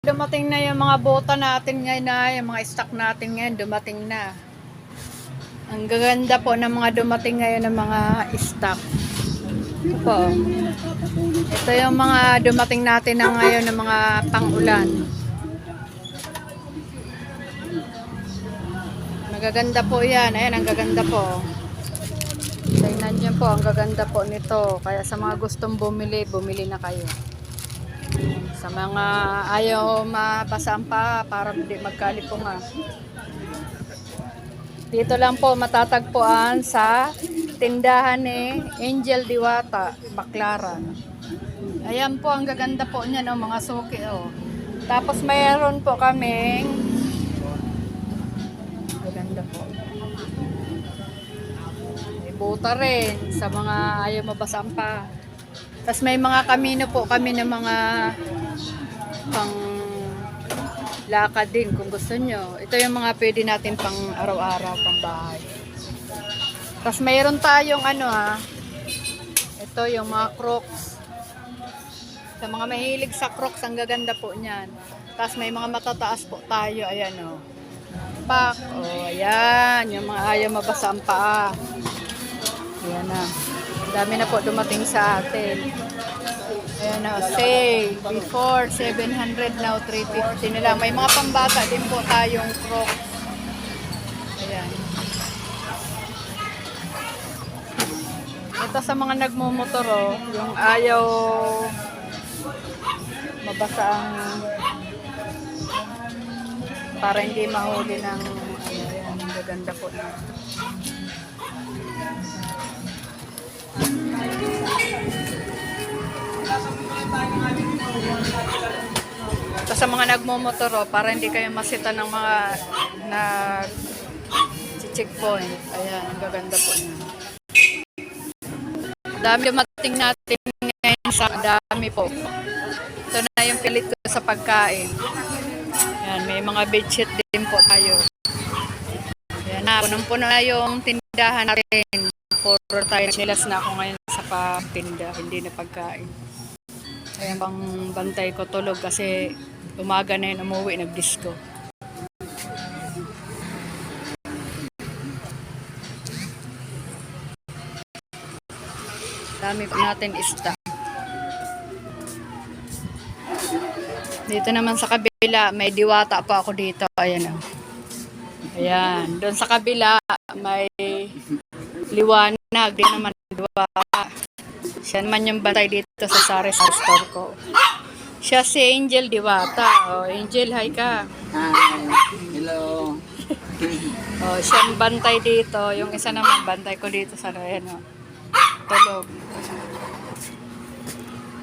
Dumating na yung mga bota natin ngayon na, yung mga stock natin ngayon dumating na. Ang gaganda po ng mga dumating ngayon ng mga stock. Ito po. Ito yung mga dumating natin na ngayon ng mga pang-ulan. Magaganda po yan. Ayan, ang gaganda po. Tingnan nyo po, ang gaganda po nito. Kaya sa mga gustong bumili, bumili na kayo. Sa mga ayaw mabasaan pa para hindi magkalipungan. Dito lang po matatagpuan sa tindahan ni Angel Diwata, Baclaran. Ayan po, ang gaganda po niya, no, mga suki. Oh. Tapos mayroon po kaming gaganda po. May buta rin sa mga ayaw mabasaan pa. Tapos may mga kamino po kami ng mga pang lakad din kung gusto nyo. Ito yung mga pwede natin pang araw-araw, pang bahay. Tapos mayroon tayong ano ito yung mga Crocs. Sa mga mahilig sa Crocs, ang gaganda po niyan. Tapos may mga matataas po tayo. Ayan o. Pak. O, ayan. Yung mga ayaw mabasa ang paa. Ayan na. Dami na po dumating sa atin. Ayan na, say, before 700, now 350 na lang. May mga pambata din po tayong Crocs. Ayan. Ito sa mga nagmumotor, yung ayaw mabasa ang para hindi mahuli ng ayan, gaganda po na. Ito sa mga nagmumotoro para hindi kayo masita ng mga checkpoint. Ayan, ang gaganda po niya. Dami dumating natin ngayon sa dami po. Ito na yung pilit ko sa pagkain. Ayan, may mga bedsheet din po tayo. Ayan na, punong-puno na yung tindahan natin. Puro tayo nilas na ako ngayon sa patinda, hindi na pagkain. Ayan, pang bantay ko tulog kasi umaga na yun, umuwi, nag-disco. Dami po natin stock. Dito naman sa kabila, may diwata pa ako dito. Ayan o. Ayan. Doon sa kabila, may liwanag. Di naman diwata. Siya naman yung bantay dito sa sari-sari store ko. Siya si Angel Diwata. Oh, Angel, hi ka. Hi. Hello. Oh, siya ang bantay dito. Yung isa naman bantay ko dito sa ayan, oh. Tulog.